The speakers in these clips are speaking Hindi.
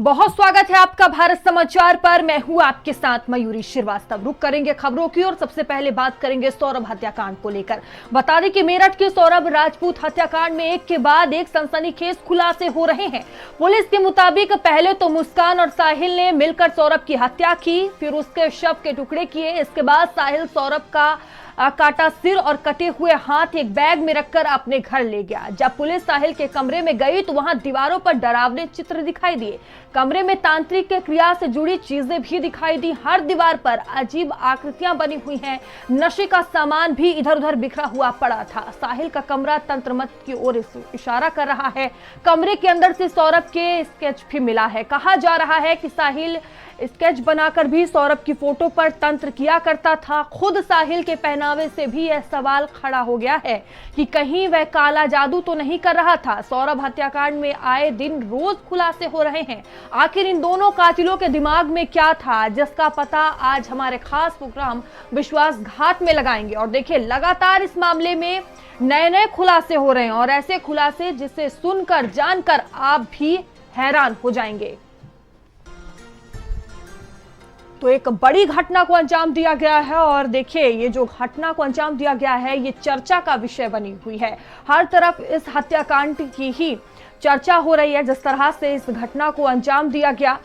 बहुत स्वागत है आपका भारत समाचार पर। मैं हूं आपके साथ मयूरी श्रीवास्तव। रुक करेंगे खबरों की और सबसे पहले बात करेंगे सौरभ हत्याकांड को लेकर। बता दें कि मेरठ के सौरभ राजपूत हत्याकांड में एक के बाद एक सनसनीखेज खुलासे हो रहे हैं। पुलिस के मुताबिक पहले तो मुस्कान और साहिल ने मिलकर सौरभ की हत्या की, फिर उसके शव के टुकड़े किए। इसके बाद साहिल सौरभ का काटा सिर और कटे हुए हाथ एक बैग में रखकर अपने घर ले गया। जब पुलिस साहिल के कमरे में गई तो वहां दीवारों पर डरावने चित्र दिखाई दिए। कमरे में तांत्रिक क्रिया से जुड़ी चीजें भी दिखाई दी। हर दीवार पर अजीब आकृतियां बनी हुई हैं। नशे का सामान भी इधर उधर बिखरा हुआ पड़ा था। साहिल का कमरा तंत्र मंत्र की ओर इशारा कर रहा है। कमरे के अंदर से सौरभ के स्केच भी मिला है। कहा जा रहा है कि साहिल स्केच बनाकर भी सौरभ की फोटो पर तंत्र किया करता था। खुद साहिल के पहनावे से भी यह सवाल खड़ा हो गया है कि कहीं वह काला जादू तो नहीं कर रहा था। सौरभ हत्याकांड में आए दिन रोज खुलासे हो रहे हैं। आखिर इन दोनों कातिलों के दिमाग में क्या था, जिसका पता आज हमारे खास प्रोग्राम विश्वासघात में लगाएंगे। और देखिए, लगातार इस मामले में नए खुलासे हो रहे हैं और ऐसे खुलासे जिसे सुनकर जानकर आप भी हैरान हो जाएंगे। तो एक बड़ी घटना को अंजाम दिया गया है और देखिए, ये जो घटना को अंजाम दिया गया है ये चर्चा का विषय बनी हुई है। हर तरफ इस हत्याकांड की ही चर्चा हो रही है, जिस तरह से इस घटना को अंजाम दिया गया।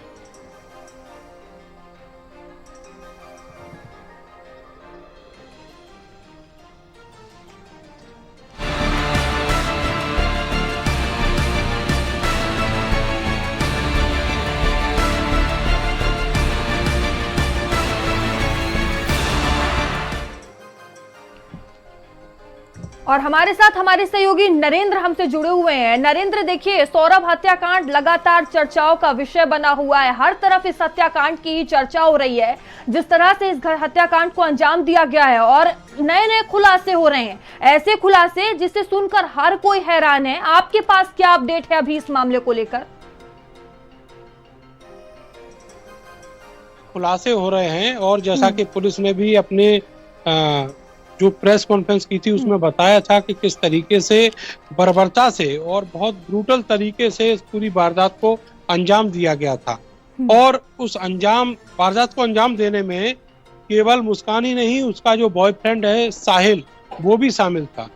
और हमारे साथ हमारे सहयोगी नरेंद्र हमसे जुड़े हुए हैं। नरेंद्र, देखिए, सौरभ हत्याकांड लगातार चर्चाओं का विषय बना हुआ है। हर तरफ इस हत्याकांड की चर्चा हो रही है, जिस तरह से इस हत्याकांड को अंजाम दिया गया है और नए खुलासे हो रहे हैं। ऐसे खुलासे जिसे सुनकर हर कोई हैरान है। आपके पास क्या अपडेट है अभी इस मामले को लेकर? खुलासे हो रहे हैं और जैसा कि पुलिस ने भी अपने जो प्रेस कॉन्फ्रेंस की थी उसमें बताया था कि किस तरीके से बर्बरता से और बहुत ब्रूटल तरीके से इस पूरी वारदात को अंजाम दिया गया था। और उस वारदात को अंजाम देने में केवल मुस्कान ही नहीं, उसका जो बॉयफ्रेंड है साहिल, वो भी शामिल था।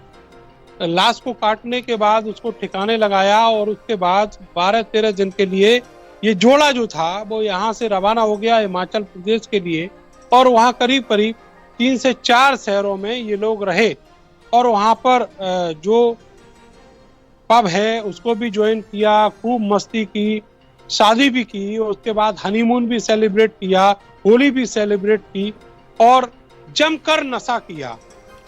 लाश को काटने के बाद उसको ठिकाने लगाया और उसके बाद 12-13 दिन के लिए ये जोड़ा जो था वो यहाँ से रवाना हो गया हिमाचल प्रदेश के लिए। और वहाँ करीब करीब 3 से 4 शहरों में ये लोग रहे और वहां पर जो पब है उसको भी ज्वाइन किया, खूब मस्ती की, शादी भी की, उसके बाद हनीमून भी सेलिब्रेट किया, होली भी सेलिब्रेट की और जमकर नशा किया।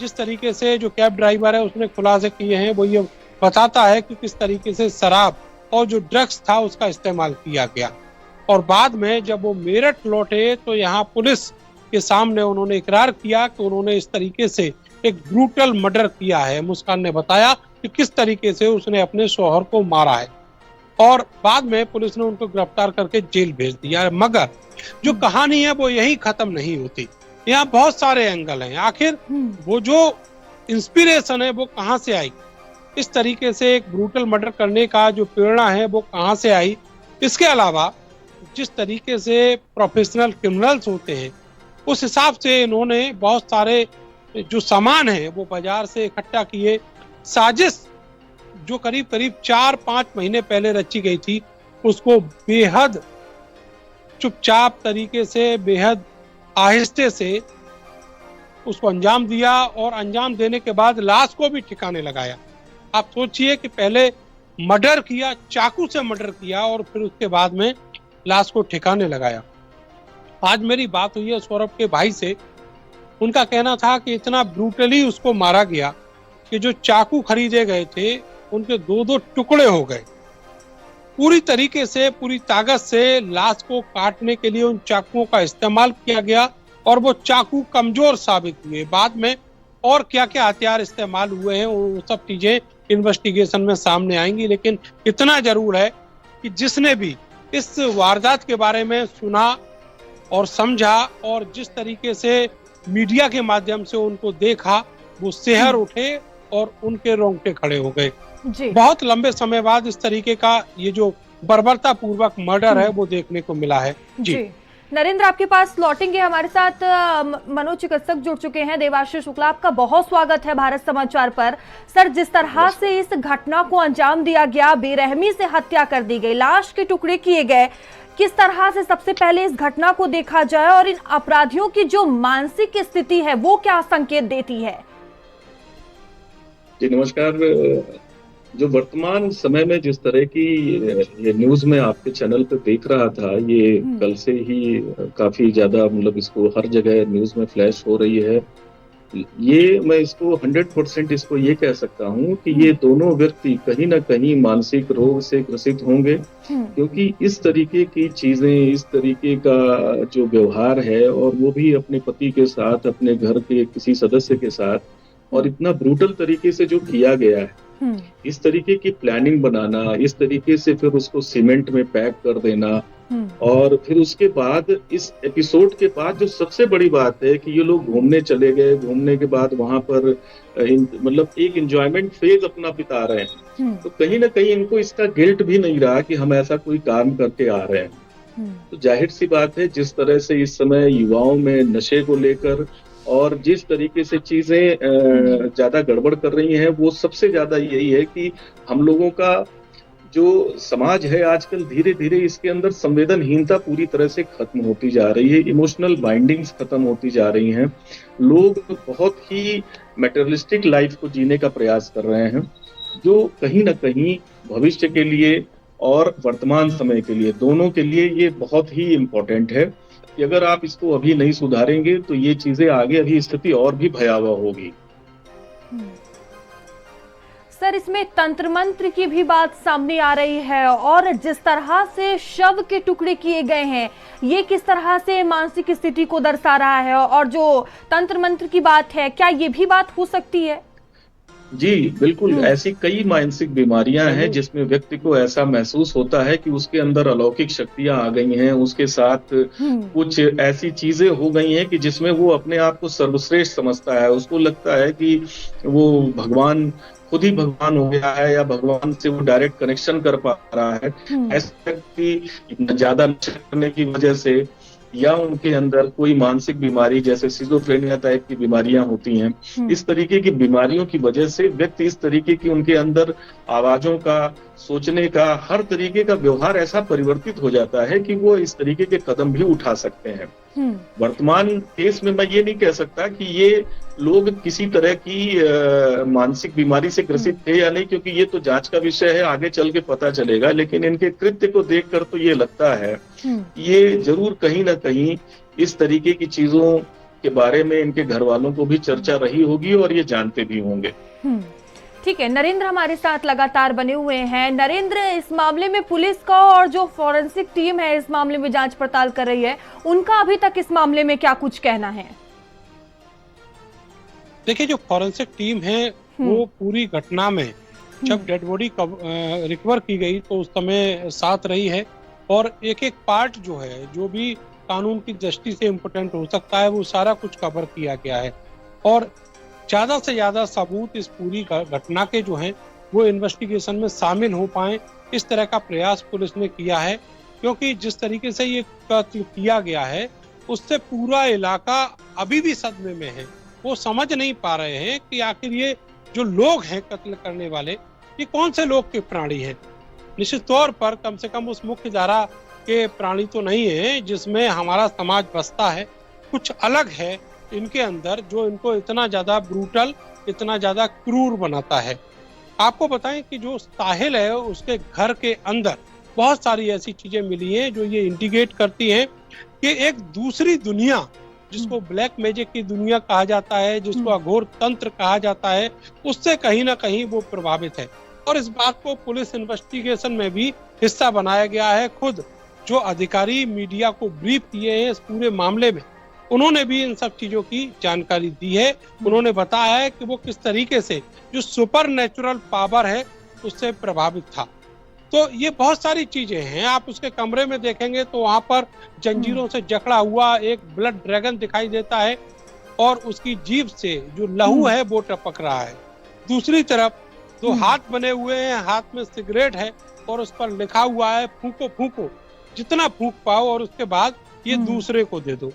जिस तरीके से जो कैब ड्राइवर है उसने खुलासे किए हैं वो ये बताता है कि किस तरीके से शराब और जो ड्रग्स था उसका इस्तेमाल किया गया। और बाद में जब वो मेरठ लौटे तो यहाँ पुलिस के सामने उन्होंने इकरार किया कि उन्होंने इस तरीके से एक ब्रूटल मर्डर किया है। मुस्कान ने बताया कि किस तरीके से उसने अपने शौहर को मारा है और बाद में पुलिस ने उनको गिरफ्तार करके जेल भेज दिया। मगर जो कहानी है वो यही खत्म नहीं होती। यहाँ बहुत सारे एंगल हैं। आखिर वो जो इंस्पिरेशन है वो कहाँ से आई, इस तरीके से एक ब्रूटल मर्डर करने का जो प्रेरणा है वो कहाँ से आई। इसके अलावा जिस तरीके से प्रोफेशनल क्रिमिनल्स होते हैं उस हिसाब से इन्होंने बहुत सारे जो सामान है वो बाजार से इकट्ठा किए। साजिश जो करीब करीब 4-5 महीने पहले रची गई थी उसको बेहद चुपचाप तरीके से, बेहद आहिस्ते से उसको अंजाम दिया और अंजाम देने के बाद लाश को भी ठिकाने लगाया। आप सोचिए कि पहले मर्डर किया, चाकू से मर्डर किया और फिर उसके बाद में लाश को ठिकाने लगाया। आज मेरी बात हुई है सौरभ के भाई से। उनका कहना था कि इतना ब्रूटली उसको मारा गया कि जो चाकू खरीदे गए थे उनके 2-2 टुकड़े हो गए। पूरी तरीके से, पूरी ताकत से लाश को काटने के लिए उन चाकुओं का इस्तेमाल किया गया और वो चाकू कमजोर साबित हुए। बाद में और क्या क्या हथियार इस्तेमाल हुए हैं वो सब चीजें इन्वेस्टिगेशन में सामने आएंगी। लेकिन इतना जरूर है कि जिसने भी इस वारदात के बारे में सुना और समझा और जिस तरीके से मीडिया के माध्यम से उनको देखा वो सिहर उठे और उनके रोंगटे खड़े हो गए। बहुत लंबे समय बाद इस तरीके का ये जो बर्बरता पूर्वक मर्डर है वो देखने को मिला है। जी नरेंद्र, आपके पास लौटेंगे। हमारे साथ मनोचिकित्सक जुड़ चुके हैं, देवाशीष शुक्ला। आपका बहुत स्वागत है भारत समाचार पर। सर, जिस तरह से इस घटना को अंजाम दिया गया, बेरहमी से हत्या कर दी गई, लाश के टुकड़े किए गए, किस तरह से सबसे पहले इस घटना को देखा जाए और इन अपराधियों की जो मानसिक स्थिति है वो क्या संकेत देती है? जी नमस्कार। जो वर्तमान समय में जिस तरह की ये न्यूज में आपके चैनल पे देख रहा था, ये कल से ही काफी ज्यादा मतलब इसको हर जगह न्यूज में फ्लैश हो रही है। ये मैं इसको 100% इसको ये कह सकता हूँ कि ये दोनों व्यक्ति कहीं ना कहीं मानसिक रोग से ग्रसित होंगे, क्योंकि इस तरीके की चीजें, इस तरीके का जो व्यवहार है, और वो भी अपने पति के साथ, अपने घर के किसी सदस्य के साथ, और इतना ब्रूटल तरीके से जो किया गया है, इस तरीके की प्लानिंग बनाना, इस तरीके से फिर उसको सीमेंट में पैक कर देना, और फिर उसके बाद इस एपिसोड के बाद जो सबसे बड़ी बात है कि ये लोग घूमने चले गए, घूमने के बाद वहां पर मतलब एक एंजॉयमेंट फेज अपना बिता रहे हैं, तो कहीं ना कहीं इनको इसका गिल्ट भी नहीं रहा कि हम ऐसा कोई काम करके आ रहे हैं। तो जाहिर सी बात है, जिस तरह से इस समय युवाओं में नशे को लेकर और जिस तरीके से चीजें ज्यादा गड़बड़ कर रही हैं, वो सबसे ज्यादा यही है कि हम लोगों का जो समाज है आजकल धीरे धीरे इसके अंदर संवेदनहीनता पूरी तरह से खत्म होती जा रही है, इमोशनल बाइंडिंग्स खत्म होती जा रही हैं। लोग बहुत ही मटेरियलिस्टिक लाइफ को जीने का प्रयास कर रहे हैं, जो कहीं ना कहीं भविष्य के लिए और वर्तमान समय के लिए, दोनों के लिए ये बहुत ही इम्पोर्टेंट है कि अगर आप इसको अभी नहीं सुधारेंगे तो ये चीजें आगे अभी स्थिति और भी भयावह होगी। सर, इसमें तंत्र मंत्र की भी बात सामने आ रही है, और जिस तरह से शव के टुकड़े किए गए हैं, ये किस तरह से मानसिक स्थिति को दर्शा रहा है? और जो तंत्र मंत्र की बात है, क्या ये भी बात हो सकती है? जी बिल्कुल, ऐसी कई मानसिक बीमारियां हैं जिसमें व्यक्ति को ऐसा महसूस होता है कि उसके अंदर अलौकिक शक्तियां आ गई हैं, उसके साथ कुछ ऐसी चीजें हो गई हैं कि जिसमें वो अपने आप को सर्वश्रेष्ठ समझता है। उसको लगता है कि वो भगवान, खुद ही भगवान हो गया है, या भगवान से वो डायरेक्ट कनेक्शन कर पा रहा है। ऐसा व्यक्ति ज्यादा नशा करने की वजह से, या उनके अंदर कोई मानसिक बीमारी जैसे सिजोफ्रेनिया टाइप की बीमारियां होती हैं, इस तरीके की बीमारियों की वजह से व्यक्ति इस तरीके की, उनके अंदर आवाजों का, सोचने का, हर तरीके का व्यवहार ऐसा परिवर्तित हो जाता है कि वो इस तरीके के कदम भी उठा सकते हैं। वर्तमान केस में मैं ये नहीं कह सकता कि ये लोग किसी तरह की मानसिक बीमारी से ग्रसित थे या नहीं, क्योंकि ये तो जांच का विषय है, आगे चल के पता चलेगा। लेकिन इनके कृत्य को देखकर तो ये लगता है ये जरूर कहीं ना कहीं इस तरीके की चीजों के बारे में इनके घर वालों को भी चर्चा रही होगी और ये जानते भी होंगे। ठीक है, नरेंद्र हमारे साथ लगातार बने हुए हैं। नरेंद्र, इस मामले में पुलिस का और जो फॉरेंसिक टीम है इस मामले में जांच पड़ताल कर रही है, उनका अभी तक इस मामले में क्या कुछ कहना है? देखिए, जो फॉरेंसिक टीम है वो पूरी घटना में जब डेड बॉडी रिकवर की गई तो उस समय साथ रही है, और एक एक पार्ट जो है, जो भी कानून की दृष्टि से इम्पोर्टेंट हो सकता है, वो सारा कुछ कवर किया गया है। और ज्यादा से ज्यादा सबूत इस पूरी घटना के जो हैं वो इन्वेस्टिगेशन में शामिल हो पाए, इस तरह का प्रयास पुलिस ने किया है। क्योंकि जिस तरीके से ये कत्ल किया गया है उससे पूरा इलाका अभी भी सदमे में है। वो समझ नहीं पा रहे हैं कि आखिर ये जो लोग हैं कत्ल करने वाले, ये कौन से लोग के प्राणी हैं। निश्चित तौर पर कम से कम उस मुख्य धारा के प्राणी तो नहीं है जिसमें हमारा समाज बसता है। कुछ अलग है इनके अंदर जो इनको इतना ज्यादा ब्रूटल, इतना ज्यादा क्रूर बनाता है। आपको बताएं कि जो साहिल है उसके घर के अंदर बहुत सारी ऐसी चीजें मिली हैं जो ये इंडिकेट करती हैं कि एक दूसरी दुनिया, जिसको ब्लैक मैजिक की दुनिया कहा जाता है, जिसको अघोर तंत्र कहा जाता है, उससे कहीं ना कहीं वो प्रभावित है। और इस बात को पुलिस इन्वेस्टिगेशन में भी हिस्सा बनाया गया है। खुद जो अधिकारी मीडिया को ब्रीफ किए हैं इस पूरे मामले में, उन्होंने भी इन सब चीजों की जानकारी दी है। उन्होंने बताया है कि वो किस तरीके से जो सुपर नेचुरल पावर है उससे प्रभावित था। तो ये बहुत सारी चीजें हैं। आप उसके कमरे में देखेंगे तो वहां पर जंजीरों से जकड़ा हुआ एक ब्लड ड्रैगन दिखाई देता है, और उसकी जीभ से जो लहू है वो टपक रहा है। दूसरी तरफ दो हाथ बने हुए हैं, हाथ में सिगरेट है, और उस पर लिखा हुआ है फूको फूको, जितना फूक पाओ और उसके बाद ये दूसरे को दे दो।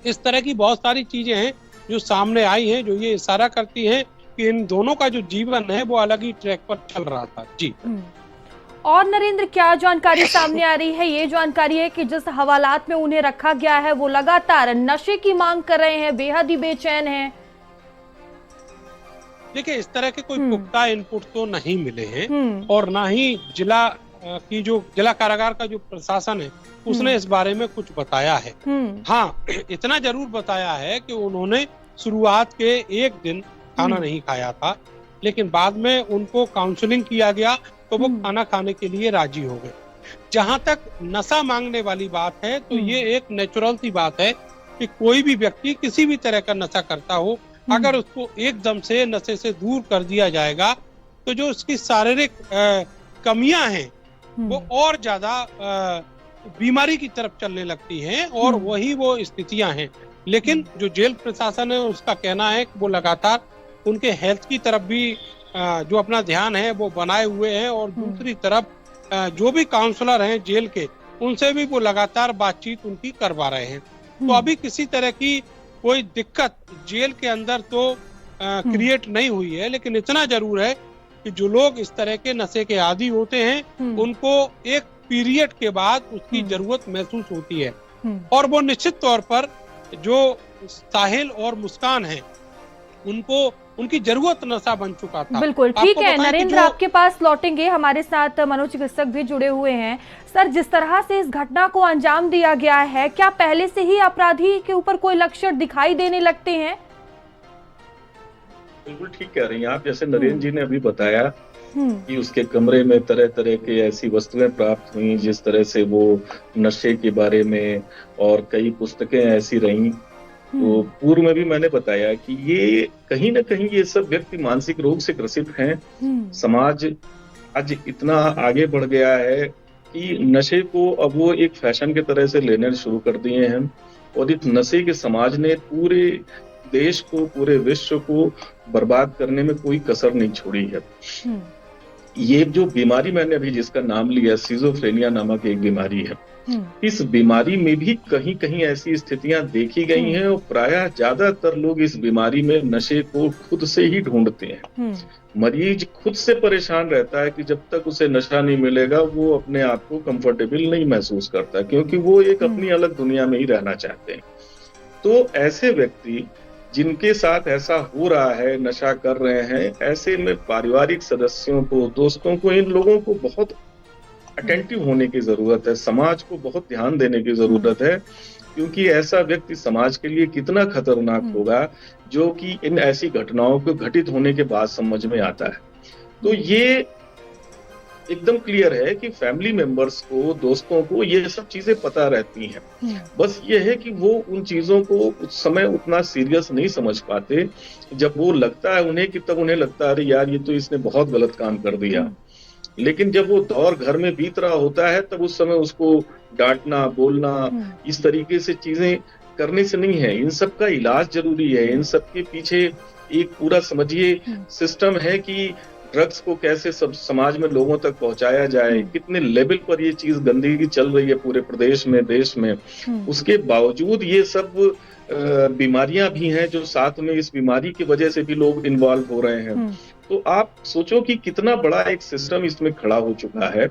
इस तरह की बहुत सारी चीजें हैं जो सामने आई हैं, जो ये इशारा करती हैं कि इन दोनों का जो जीवन है वो अलग ही ट्रैक पर चल रहा था। जी। और नरेंद्र, क्या जानकारी सामने आ रही है? ये जानकारी है कि जिस हवालात में उन्हें रखा गया है वो लगातार नशे की मांग कर रहे हैं, बेहद ही बेचैन हैं। देखिए, इस तरह के कोई पुख्ता इनपुट तो नहीं मिले हैं और ना ही जिला कारागार का जो प्रशासन है उसने इस बारे में कुछ बताया है। हाँ, इतना जरूर बताया है कि उन्होंने शुरुआत के एक दिन खाना नहीं खाया था, लेकिन बाद में उनको काउंसलिंग किया गया तो वो खाना खाने के लिए राजी हो गए। जहां तक नशा मांगने वाली बात है तो ये एक नेचुरल सी बात है कि कोई भी व्यक्ति किसी भी तरह का नशा करता हो, अगर उसको एकदम से नशे से दूर कर दिया जाएगा तो जो उसकी शारीरिक कमियां हैं वो और ज्यादा बीमारी की तरफ चलने लगती हैं और वही वो स्थितियां हैं। लेकिन जो जेल प्रशासन है उसका कहना है कि वो लगातार उनके हेल्थ की तरफ भी जो अपना ध्यान है वो बनाए हुए हैं और दूसरी तरफ जो भी काउंसलर हैं जेल के, उनसे भी वो लगातार बातचीत उनकी करवा रहे हैं। तो अभी किसी तरह की कोई दिक्कत जेल के अंदर तो क्रिएट नहीं हुई है, लेकिन इतना जरूर है कि जो लोग इस तरह के नशे के आदी होते हैं उनको एक पीरियड के बाद उसकी जरूरत महसूस होती है और वो निश्चित तौर पर जो साहिल और मुस्कान है उनको उनकी जरूरत नशा बन चुका था। बिल्कुल ठीक है नरेंद्र, आपके पास लौटेंगे। हमारे साथ मनोचिकित्सक भी जुड़े हुए हैं। सर, जिस तरह से इस घटना को अंजाम दिया गया है, क्या पहले से ही अपराधी के ऊपर कोई लक्षण दिखाई देने लगते हैं? बिल्कुल ठीक कह रही हैं आप। जैसे नरेंद्र जी ने अभी बताया कि उसके कमरे में तरह तरह की ऐसी वस्तुएं प्राप्त हुई जिस तरह से वो नशे के बारे में, और कई पुस्तकें ऐसी रहीं। तो पूर्व में भी मैंने बताया कि ये कहीं ना कहीं ये सब व्यक्ति मानसिक रोग से ग्रसित हैं। समाज आज इतना आगे बढ़ गया है कि नशे को अब वो एक फैशन के तरह से लेने शुरू कर दिए हैं और इस नशे के समाज ने पूरे देश को, पूरे विश्व को बर्बाद करने में कोई कसर नहीं छोड़ी है। ये जो बीमारी मैंने अभी जिसका नाम लिया, सिजोफ्रेनिया नामक एक बीमारी है, इस बीमारी में भी कहीं कहीं ऐसी स्थितियां देखी गई हैं और प्रायः ज्यादातर लोग इस बीमारी में नशे को खुद से ही ढूंढते हैं। मरीज खुद से परेशान रहता है कि जब तक उसे नशा नहीं मिलेगा वो अपने आप को कंफर्टेबल नहीं महसूस करता, क्योंकि वो एक अपनी अलग दुनिया में ही रहना चाहते हैं। तो ऐसे व्यक्ति जिनके साथ ऐसा हो रहा है, नशा कर रहे हैं, ऐसे में पारिवारिक सदस्यों को, दोस्तों को, इन लोगों को बहुत अटेंटिव होने की जरूरत है। समाज को बहुत ध्यान देने की जरूरत है, क्योंकि ऐसा व्यक्ति समाज के लिए कितना खतरनाक होगा जो कि इन ऐसी घटनाओं को घटित होने के बाद समझ में आता है। तो ये एकदम क्लियर है कि फैमिली मेंबर्स को, दोस्तों को ये सब चीजें पता रहती हैं। बस ये है कि वो उन चीजों को उस समय उतना सीरियस नहीं समझ पाते। जब वो लगता है उन्हें कि तब उन्हें लगता है अरे यार ये तो इसने बहुत गलत काम कर दिया। लेकिन जब वो दौर घर में बीत रहा होता है तब उस समय उसको डांटना, बोलना, इस तरीके से चीजें करने से नहीं है। इन सब का इलाज जरूरी है। इन सब के पीछे एक पूरा समझिए सिस्टम है कि ड्रग्स को कैसे सब समाज में लोगों तक पहुंचाया जाए, कितने लेवल पर ये चीज गंदगी चल रही है पूरे प्रदेश में, देश में। उसके बावजूद ये सब बीमारियां भी हैं जो साथ में इस बीमारी की वजह से भी लोग इन्वॉल्व हो रहे हैं। तो आप सोचो कि कितना बड़ा एक सिस्टम इसमें खड़ा हो चुका है।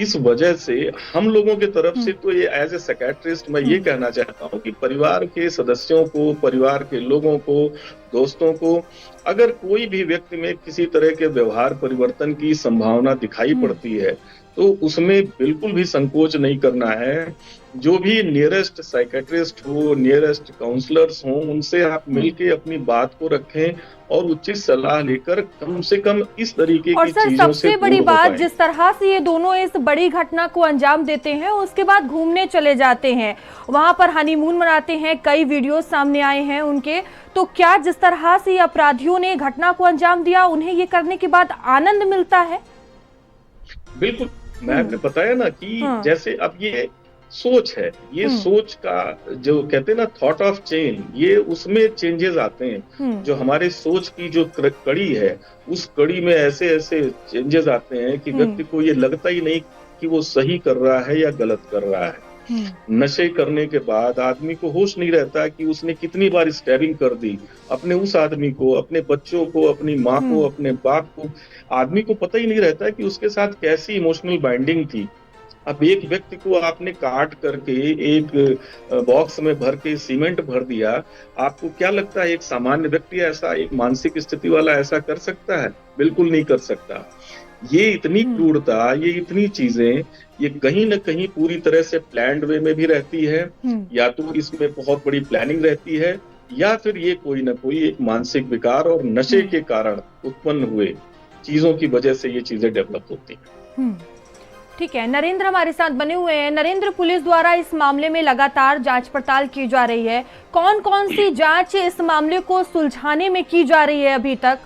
इस वजह से हम लोगों की तरफ से तो ये एज ए साइकियाट्रिस्ट मैं ये कहना चाहता हूँ कि परिवार के सदस्यों को, परिवार के लोगों को, दोस्तों को, अगर कोई भी व्यक्ति में किसी तरह के व्यवहार परिवर्तन की संभावना दिखाई पड़ती है तो उसमें बिल्कुल भी संकोच नहीं करना है। जो भी नियरेस्ट साइकियाट्रिस्ट हो, नियरेस्ट काउंसलर्स हो, उनसे आप मिलके अपनी बात को रखें और उचित सलाह लेकर कम से कम इस तरीके की चीजों से सबसे बड़ी बात, जिस तरह से ये दोनों इस बड़ी घटना को अंजाम देते हैं उसके बाद घूमने चले जाते हैं, वहां पर हनीमून मनाते हैं, कई वीडियो सामने आए हैं उनके। तो क्या जिस तरह से अपराधियों ने घटना को अंजाम दिया उन्हें ये करने के बाद आनंद मिलता है? बिल्कुल, मैंने बताया ना कि जैसे अब ये सोच है, ये सोच का जो कहते हैं ना थॉट ऑफ चेन, ये उसमें चेंजेस आते हैं। जो हमारे सोच की जो कड़ी है, उस कड़ी में ऐसे ऐसे चेंजेस आते हैं कि व्यक्ति को ये लगता ही नहीं कि वो सही कर रहा है या गलत कर रहा है। नशे करने के बाद आदमी को होश नहीं रहता कि उसने कितनी बार स्टैबिंग कर दी, अपने उस आदमी को, अपने बच्चों को, अपनी माँ को, अपने बाप को। आदमी को पता ही नहीं रहता कि उसके साथ कैसी इमोशनल बाइंडिंग थी। अब एक व्यक्ति को आपने काट करके एक बॉक्स में भर के सीमेंट भर दिया, आपको क्या लगता है एक सामान्य व्यक्ति ऐसा, एक मानसिक स्थिति वाला ऐसा कर सकता है? बिल्कुल नहीं कर सकता। ये इतनी क्रूरता, ये इतनी चीजें, ये कहीं न कहीं पूरी तरह से प्लान्ड वे में भी रहती है, या तो इसमें बहुत बड़ी प्लानिंग रहती है, या फिर ये कोई न कोई एक मानसिक विकार और नशे के कारण उत्पन्न हुए चीजों की वजह से ये चीजें डेवलप होती हैं। ठीक है, नरेंद्र हमारे साथ बने हुए हैं। नरेंद्र, पुलिस द्वारा इस मामले में लगातार जांच पड़ताल की जा रही है। कौन कौन सी जांच इस मामले को सुलझाने में की जा रही है अभी तक?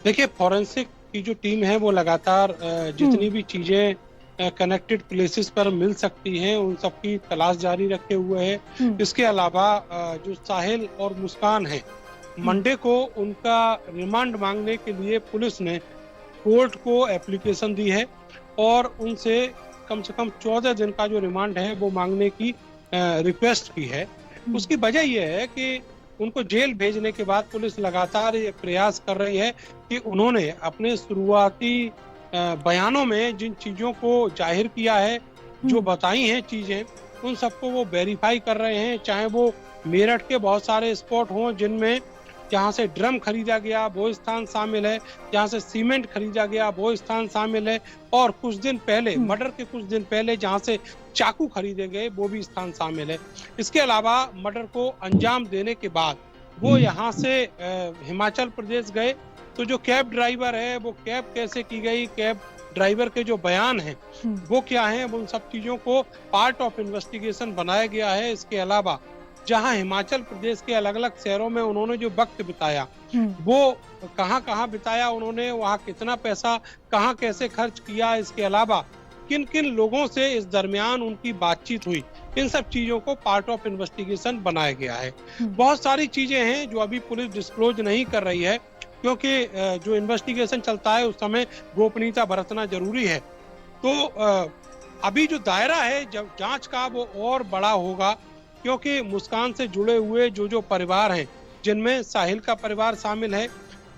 देखिए, फॉरेंसिक की जो टीम है वो लगातार जितनी भी चीजें कनेक्टेड प्लेसेस पर मिल सकती हैं उन सब की तलाश जारी रखे हुए है। इसके अलावा जो साहिल और मुस्कान है, मंडे को उनका रिमांड मांगने के लिए पुलिस ने कोर्ट को एप्लीकेशन दी है और उनसे कम से कम 14 दिन का जो रिमांड है वो मांगने की रिक्वेस्ट की है। उसकी वजह यह है कि उनको जेल भेजने के बाद पुलिस लगातार ये प्रयास कर रही है कि उन्होंने अपने शुरुआती बयानों में जिन चीजों को जाहिर किया है, जो बताई हैं चीजें, उन सबको वो वेरीफाई कर रहे हैं। चाहे वो मेरठ के बहुत सारे स्पॉट हों जिनमें जहाँ से ड्रम खरीदा गया वो स्थान शामिल है, जहाँ से सीमेंट खरीदा गया वो स्थान शामिल है, और कुछ दिन पहले, मर्डर के कुछ दिन पहले जहाँ से चाकू खरीदे गए वो भी स्थान शामिल है। इसके अलावा मर्डर को अंजाम देने के बाद वो यहाँ से हिमाचल प्रदेश गए, तो जो कैब ड्राइवर है वो कैब कैसे की गई, कैब ड्राइवर के जो बयान हैं वो क्या हैं, उन सब चीजों को पार्ट ऑफ इन्वेस्टिगेशन बनाया गया है। इसके अलावा जहां हिमाचल प्रदेश के अलग अलग शहरों में उन्होंने जो वक्त बिताया, वो कहां बिताया उन्होंने, वहां कितना पैसा कहां कैसे खर्च किया, इसके अलावा किन किन लोगों से इस दरमियान उनकी बातचीत हुई, इन सब चीजों को पार्ट ऑफ इन्वेस्टिगेशन बनाया गया है। बहुत सारी चीजें हैं जो अभी पुलिस डिस्क्लोज नहीं कर रही है, क्योंकि जो इन्वेस्टिगेशन चलता है उस समय गोपनीयता बरतना जरूरी है। तो अभी जो दायरा है जब जांच का वो और बड़ा होगा, क्योंकि मुस्कान से जुड़े हुए जो परिवार हैं, जिनमें साहिल का परिवार शामिल है,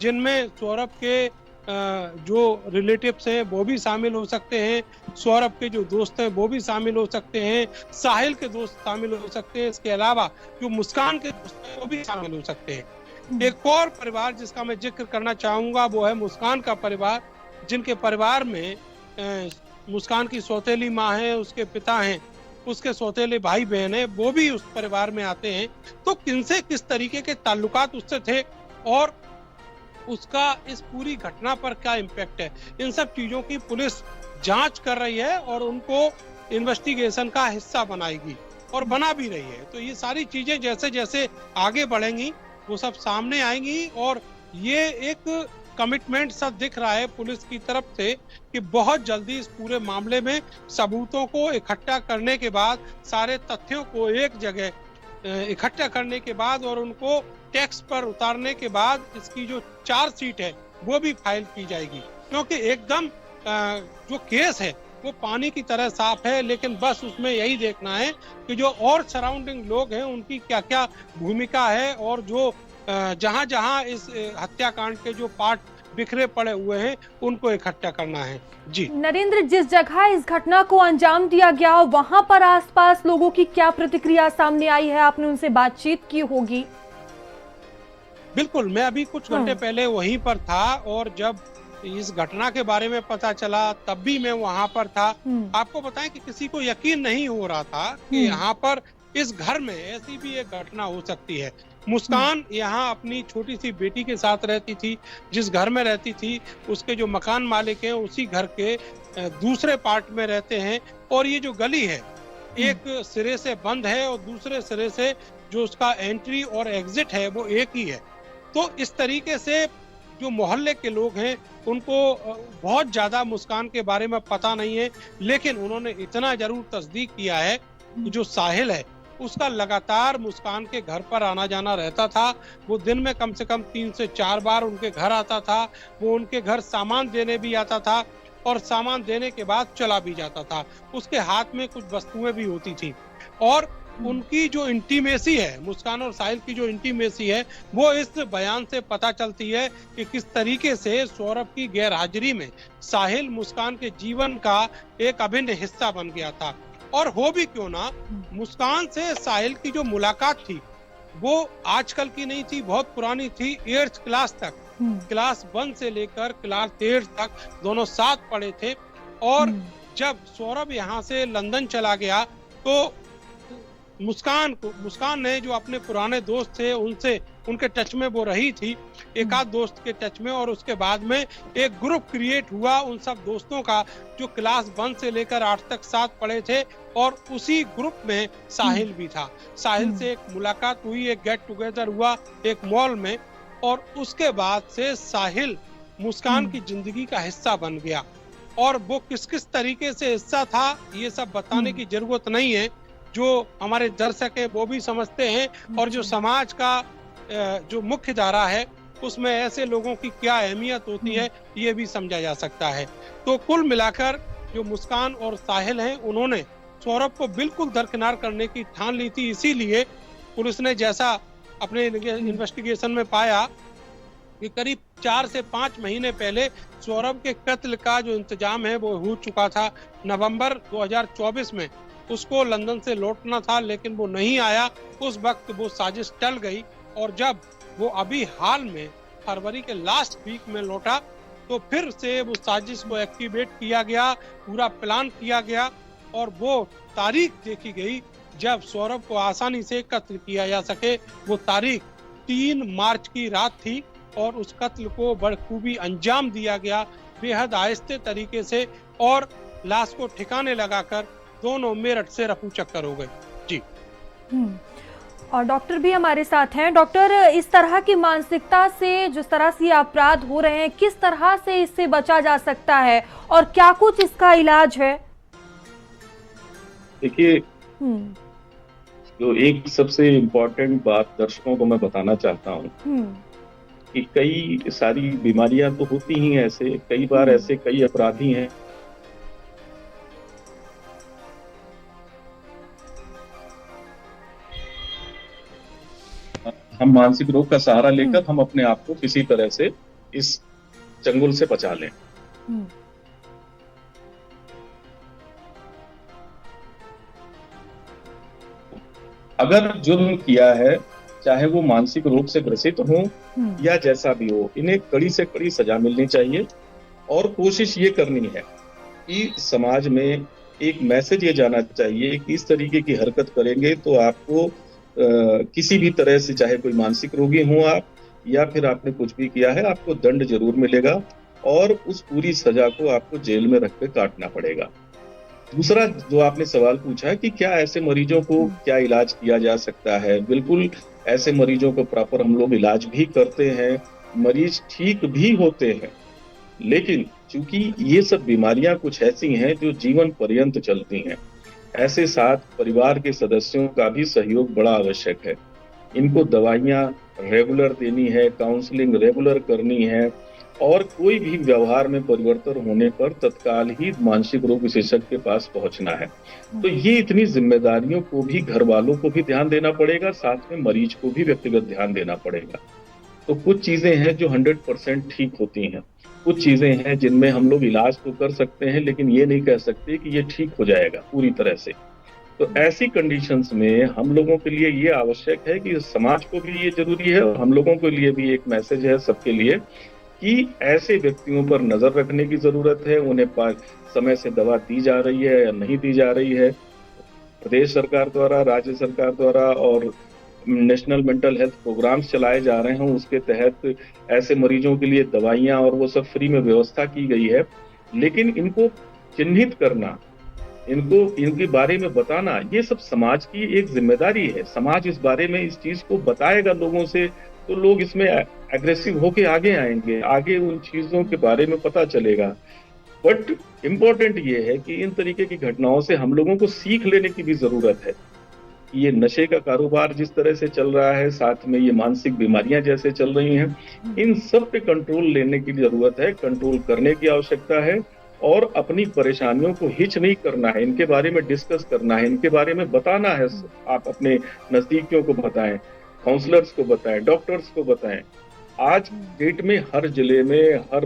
जिनमें सौरभ के जो रिलेटिव्स हैं वो भी शामिल हो सकते हैं, सौरभ के जो दोस्त हैं वो भी शामिल हो सकते हैं, साहिल के दोस्त शामिल हो सकते हैं, इसके अलावा जो मुस्कान के दोस्त हैं वो भी शामिल हो सकते हैं। एक और परिवार जिसका मैं जिक्र करना चाहूंगा वो है मुस्कान का परिवार, जिनके परिवार में मुस्कान की सौतेली माँ है, उसके पिता हैं, उसके सौतेले भाई बहन है, वो भी उस परिवार में आते हैं। तो किनसे किस तरीके के ताल्लुकात उससे थे और उसका इस पूरी घटना पर क्या इम्पैक्ट है, इन सब चीजों की पुलिस जांच कर रही है और उनको इन्वेस्टिगेशन का हिस्सा बनाएगी और बना भी रही है। तो ये सारी चीजें जैसे जैसे आगे बढ़ेंगी वो सब सामने आएंगी, और ये एक कमिटमेंट सा दिख रहा है पुलिस की तरफ से कि बहुत जल्दी इस पूरे मामले में सबूतों को इकट्ठा करने के बाद, सारे तथ्यों को एक जगह इकट्ठा करने के बाद और उनको टेक्स्ट पर उतारने के बाद इसकी जो चार्जशीट है वो भी फाइल की जाएगी। क्योंकि एकदम जो केस है वो पानी की तरह साफ है, लेकिन बस उसमें यही देखना है कि जो और सराउंडिंग लोग हैं उनकी क्या क्या भूमिका है, और जो जहां जहां इस हत्याकांड के जो पार्ट बिखरे पड़े हुए हैं उनको इकट्ठा करना है। जी नरेंद्र, जिस जगह इस घटना को अंजाम दिया गया वहां पर आसपास लोगों की क्या प्रतिक्रिया सामने आई है? आपने उनसे बातचीत की होगी। बिल्कुल, मैं अभी कुछ घंटे पहले वहीं पर था, और जब इस घटना के बारे में पता चला तब भी मैं वहां पर था। आपको बताएं कि किसी को यकीन नहीं हो रहा था कि यहाँ पर इस घर में ऐसी भी एक घटना हो सकती है। मुस्कान यहाँ अपनी छोटी सी बेटी के साथ रहती थी, जिस घर में रहती थी उसके जो मकान मालिक हैं उसी घर के दूसरे पार्ट में रहते हैं, और ये जो गली है एक सिरे से बंद है और दूसरे सिरे से जो उसका एंट्री और एग्जिट है वो एक ही है। तो इस तरीके से जो मोहल्ले के लोग हैं उनको बहुत ज्यादा मुस्कान के बारे में पता नहीं है, लेकिन उन्होंने इतना जरूर तस्दीक किया है कि जो साहिल है उसका लगातार मुस्कान के घर पर आना जाना रहता था। वो दिन में कम से कम 3 से 4 बार उनके घर आता था। वो उनके घर सामान देने भी आता था और सामान देने के बाद चला भी जाता था। उसके हाथ में कुछ वस्तुएं भी होती थी और उनकी जो इंटीमेसी है, मुस्कान और साहिल की जो इंटीमेसी है, वो इस बयान से पता चलती है कि किस तरीके से सौरभ की गैरहाजिरी में साहिल मुस्कान के जीवन का एक अभिन्न हिस्सा बन गया था। और हो भी क्यों ना, मुस्कान से साहिल की जो मुलाकात थी वो आजकल की नहीं थी, बहुत पुरानी थी। 8th क्लास तक, क्लास 1 से लेकर क्लास 8 तक दोनों साथ पढ़े थे। और जब सौरभ यहाँ से लंदन चला गया तो मुस्कान ने जो अपने पुराने दोस्त थे उनसे, उनके टच में वो रही थी, एक आध दोस्त के टच में। और उसके बाद में एक ग्रुप क्रिएट हुआ उन सब दोस्तों का जो क्लास 1 से लेकर 8 तक साथ पढ़े थे। और उसी ग्रुप में साहिल भी था। साहिल से एक मुलाकात हुई, एक गेट टुगेदर हुआ एक मॉल में, और उसके बाद से साहिल मुस्कान की जिंदगी का हिस्सा बन गया। और वो किस किस तरीके से हिस्सा था ये सब बताने की जरूरत नहीं है, जो हमारे दर्शक है वो भी समझते हैं। और जो समाज का जो मुख्य धारा है उसमें ऐसे लोगों की क्या अहमियत होती है ये भी समझा जा सकता है। तो कुल मिलाकर जो मुस्कान और साहिल हैं उन्होंने सौरभ को बिल्कुल दरकिनार करने की ठान ली थी। इसीलिए पुलिस ने जैसा अपने इन्वेस्टिगेशन में पाया कि करीब 4 से 5 महीने पहले सौरभ के कत्ल का जो इंतजाम है वो हो चुका था। नवंबर 2024 में उसको लंदन से लौटना था लेकिन वो नहीं आया। उस वक्त वो साजिश टल गई और जब वो अभी हाल में फरवरी के लास्ट वीक में लौटा तो फिर से वो साजिश को एक्टिवेट किया गया, पूरा प्लान किया गया और वो तारीख देखी गई जब सौरभ को आसानी से कत्ल किया जा सके। वो तारीख 3 मार्च की रात थी और उस कत्ल को बखूबी अंजाम दिया गया, बेहद आहिस्ते तरीके से, और लाश को ठिकाने लगाकर दोनों मेरठ से रफू चक्कर हो गए। जी। और डॉक्टर भी हमारे साथ हैं। डॉक्टर, इस तरह की मानसिकता से जिस तरह से अपराध हो रहे हैं, किस तरह से इससे बचा जा सकता है और क्या कुछ इसका इलाज है? देखिए, जो एक सबसे इम्पोर्टेंट बात दर्शकों को मैं बताना चाहता हूँ कि कई सारी बीमारियां तो होती ही ऐसे, कई बार ऐसे कई अपराधी हैं हम मानसिक रोग का सहारा लेकर हम अपने आप को किसी तरह से इस चंगुल से बचा लें। अगर जुर्म किया है, चाहे वो मानसिक रोग से ग्रसित हो या जैसा भी हो, इन्हें कड़ी से कड़ी सजा मिलनी चाहिए। और कोशिश ये करनी है कि समाज में एक मैसेज ये जाना चाहिए कि इस तरीके की हरकत करेंगे तो आपको किसी भी तरह से, चाहे कोई मानसिक रोगी हो आप या फिर आपने कुछ भी किया है, आपको दंड जरूर मिलेगा और उस पूरी सजा को आपको जेल में रख के काटना पड़ेगा। दूसरा जो आपने सवाल पूछा है कि क्या ऐसे मरीजों को क्या इलाज किया जा सकता है, बिल्कुल ऐसे मरीजों को प्रॉपर हम लोग इलाज भी करते हैं, मरीज ठीक भी होते हैं। लेकिन चूंकि ये सब बीमारियां कुछ ऐसी हैं जो जीवन पर्यंत चलती हैं, ऐसे साथ परिवार के सदस्यों का भी सहयोग बड़ा आवश्यक है। इनको दवाइयाँ रेगुलर देनी है, काउंसलिंग रेगुलर करनी है और कोई भी व्यवहार में परिवर्तन होने पर तत्काल ही मानसिक रोग विशेषज्ञ के पास पहुंचना है। तो ये इतनी जिम्मेदारियों को भी घर वालों को भी ध्यान देना पड़ेगा, साथ में मरीज को भी व्यक्तिगत ध्यान देना पड़ेगा। तो कुछ चीजें हैं जो 100% ठीक होती हैं, कुछ चीजें हैं जिनमें हम लोग इलाज तो कर सकते हैं लेकिन ये नहीं कह सकते कि ये ठीक हो जाएगा पूरी तरह से। तो ऐसी कंडीशंस में हम लोगों के लिए ये आवश्यक है कि समाज को भी ये जरूरी है और हम लोगों के लिए भी एक मैसेज है सबके लिए कि ऐसे व्यक्तियों पर नजर रखने की जरूरत है। उन्हें समय से दवा दी जा रही है या नहीं दी जा रही है। प्रदेश सरकार द्वारा, राज्य सरकार द्वारा और नेशनल मेंटल हेल्थ प्रोग्राम्स चलाए जा रहे हैं, उसके तहत ऐसे मरीजों के लिए दवाइयां और वो सब फ्री में व्यवस्था की गई है। लेकिन इनको चिन्हित करना, इनको इनके बारे में बताना, ये सब समाज की एक जिम्मेदारी है। समाज इस बारे में इस चीज को बताएगा लोगों से, तो लोग इसमें एग्रेसिव होके आगे आएंगे, आगे उन चीजों के बारे में पता चलेगा। बट इम्पोर्टेंट ये है कि इन तरीके की घटनाओं से हम लोगों को सीख लेने की भी जरूरत है। ये नशे का कारोबार जिस तरह से चल रहा है, साथ में ये मानसिक बीमारियां जैसे चल रही हैं, इन सब पे कंट्रोल लेने की जरूरत है, कंट्रोल करने की आवश्यकता है। और अपनी परेशानियों को हिच नहीं करना है, इनके बारे में डिस्कस करना है, इनके बारे में बताना है। आप अपने नजदीकियों को बताएं, काउंसलर्स को बताएं, डॉक्टर्स को बताएं। आज डेट में हर जिले में, हर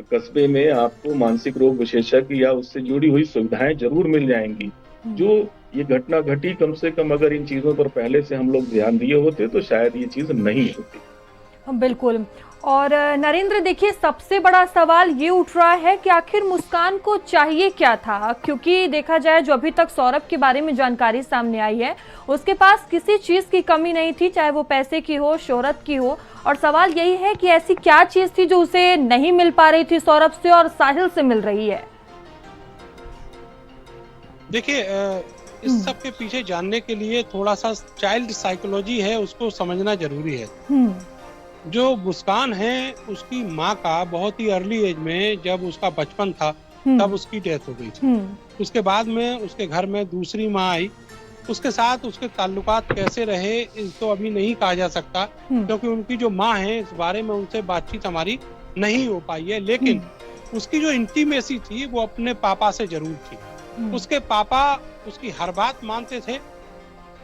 कस्बे में आपको मानसिक रोग विशेषज्ञ या उससे जुड़ी हुई सुविधाएं जरूर मिल जाएंगी। जो ये घटना घटी, कम से कम अगर इन चीजों पर पहले से हम लोग ध्यान दिए होते तो शायद ये चीज नहीं होती। बिल्कुल। और नरेंद्र, देखिए, सबसे बड़ा सवाल ये उठ रहा है कि आखिर मुस्कान को चाहिए क्या था, क्योंकि देखा जाए जो अभी तक सौरभ के बारे में जानकारी सामने आई है, उसके पास किसी चीज की कमी नहीं थी, चाहे वो पैसे की हो, शोहरत की हो। और सवाल यही है कि ऐसी क्या चीज थी जो उसे नहीं मिल पा रही थी सौरभ से और साहिल से मिल रही है? देखिए, इस सब के पीछे जानने के लिए थोड़ा सा चाइल्ड साइकोलॉजी है, उसको समझना जरूरी है। जो मुस्कान है, उसकी माँ का बहुत ही अर्ली एज में, जब उसका बचपन था, तब उसकी डेथ हो गई थी। उसके बाद में उसके घर में दूसरी माँ आई। उसके साथ उसके ताल्लुकात कैसे रहे इस तो अभी नहीं कहा जा सकता, क्योंकि उनकी जो माँ है, इस बारे में उनसे बातचीत हमारी नहीं हो पाई है। लेकिन उसकी जो इंटीमेसी थी वो अपने पापा से जरूर थी। उसके पापा उसकी हर बात मानते थे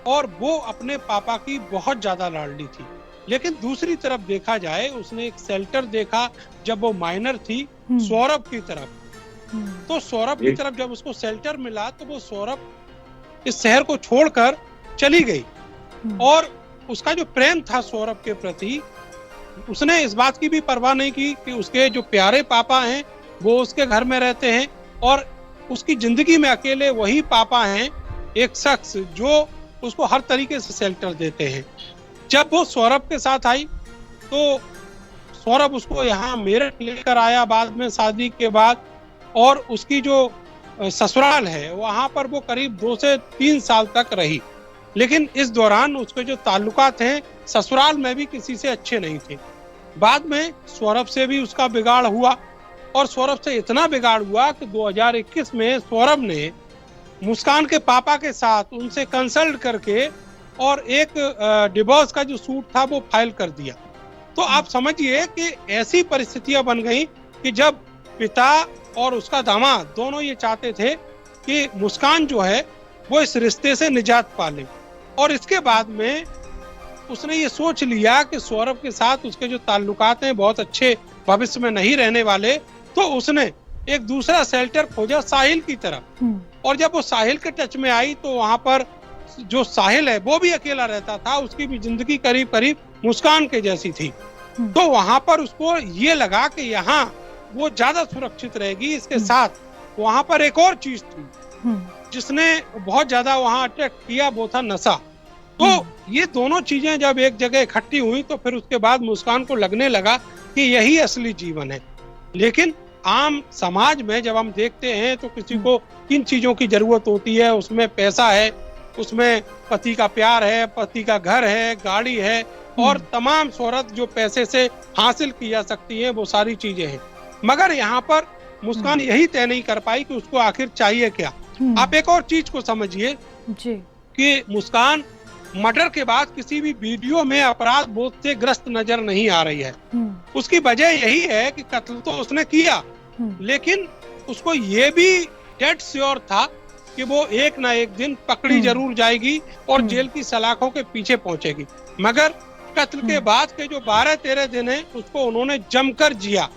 और वो अपने पापा की बहुत ज्यादा लाडली थी। लेकिन दूसरी तरफ देखा जाए, उसने एक शेल्टर देखा जब वो माइनर थी सौरभ की तरफ। तो सौरभ की तरफ जब उसको शेल्टर मिला तो वो सौरभ इस शहर को छोड़कर चली गई। और उसका जो प्रेम था सौरभ के प्रति, उसने इस बात की भी परवाह नहीं की कि उसके जो प्यारे पापा हैं वो उसके घर में रहते हैं और उसकी जिंदगी में अकेले वही पापा हैं, एक शख्स जो उसको हर तरीके से शेल्टर देते हैं। जब वो सौरभ के साथ आई तो सौरभ उसको यहाँ मेरठ लेकर आया बाद में शादी के बाद, और उसकी जो ससुराल है वहां पर वो करीब 2 से 3 साल तक रही। लेकिन इस दौरान उसके जो ताल्लुकात हैं ससुराल में भी किसी से अच्छे नहीं थे। बाद में सौरभ से भी उसका बिगाड़ हुआ और सौरभ से इतना बिगाड़ हुआ कि 2021 में सौरभ ने मुस्कान के पापा के साथ उनसे कंसल्ट करके और एक डिवोर्स का जो सूट था वो फाइल कर दिया। तो आप समझिए कि ऐसी परिस्थितियां बन गई कि जब पिता और उसका दामाद दोनों ये चाहते थे कि मुस्कान जो है वो इस रिश्ते से निजात पा ले, और इसके बाद में उसने ये सोच लिया कि सौरभ के साथ उसके जो ताल्लुकात हैं बहुत अच्छे भविष्य में नहीं रहने वाले, तो उसने एक दूसरा शेल्टर खोजा साहिल की तरफ। और जब वो साहिल के टच में आई तो वहां पर जो साहिल है वो भी अकेला रहता था, उसकी भी जिंदगी करीब करीब मुस्कान के जैसी थी। तो वहां पर उसको ये लगा कि यहाँ वो ज्यादा सुरक्षित रहेगी। इसके साथ वहां पर एक और चीज थी जिसने बहुत ज्यादा वहां अट्रैक्ट किया, वो था नशा। तो ये दोनों चीजें जब एक जगह इकट्ठी हुई तो फिर उसके बाद मुस्कान को लगने लगा कि यही असली जीवन है। लेकिन आम समाज में जब हम देखते हैं तो किसी को किन चीजों की जरूरत होती है, उसमें पैसा है, उसमें पति का प्यार है, पति का घर है, गाड़ी है और तमाम शोहरत जो पैसे से हासिल की जा सकती है, वो सारी चीजें हैं। मगर यहाँ पर मुस्कान यही तय नहीं कर पाई कि उसको आखिर चाहिए क्या। आप एक और चीज को समझिए कि मुस्कान मर्डर के बाद किसी भी वीडियो में अपराध बोध से ग्रस्त नजर नहीं आ रही है। उसकी वजह यही है कि कत्ल तो उसने किया, लेकिन उसको ये भी डेड श्योर था कि वो एक ना एक दिन पकड़ी जरूर जाएगी और जेल की सलाखों के पीछे पहुंचेगी। मगर कत्ल के बाद के जो 12-13 दिन है उसको उन्होंने जमकर जिया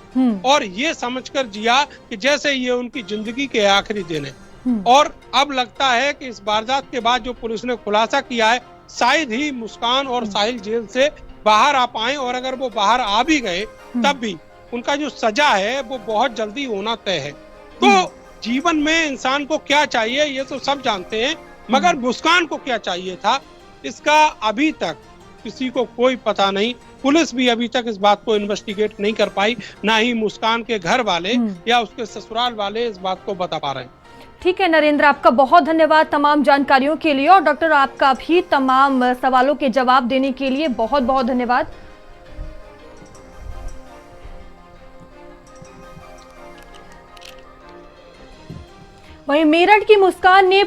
और ये समझकर जिया कि जैसे ये उनकी जिंदगी के आखिरी दिन है। और अब लगता है कि इस वारदात के बाद जो पुलिस ने खुलासा किया है, शायद ही मुस्कान और साहिल जेल से बाहर आ पाए, और अगर वो बाहर आ भी गए तब भी उनका जो सजा है वो बहुत जल्दी होना तय है। तो जीवन में इंसान को क्या चाहिए ये तो सब जानते हैं, मगर मुस्कान को क्या चाहिए था इसका अभी तक किसी को कोई पता नहीं। पुलिस भी अभी तक इस बात को इन्वेस्टिगेट नहीं कर पाई, ना ही मुस्कान के घर वाले या उसके ससुराल वाले इस बात को बता पा रहे हैं। ठीक है नरेंद्र, आपका बहुत धन्यवाद तमाम जानकारियों के लिए, और डॉक्टर आपका भी तमाम सवालों के जवाब देने के लिए बहुत बहुत धन्यवाद। वहीं मेरठ की मुस्कान ने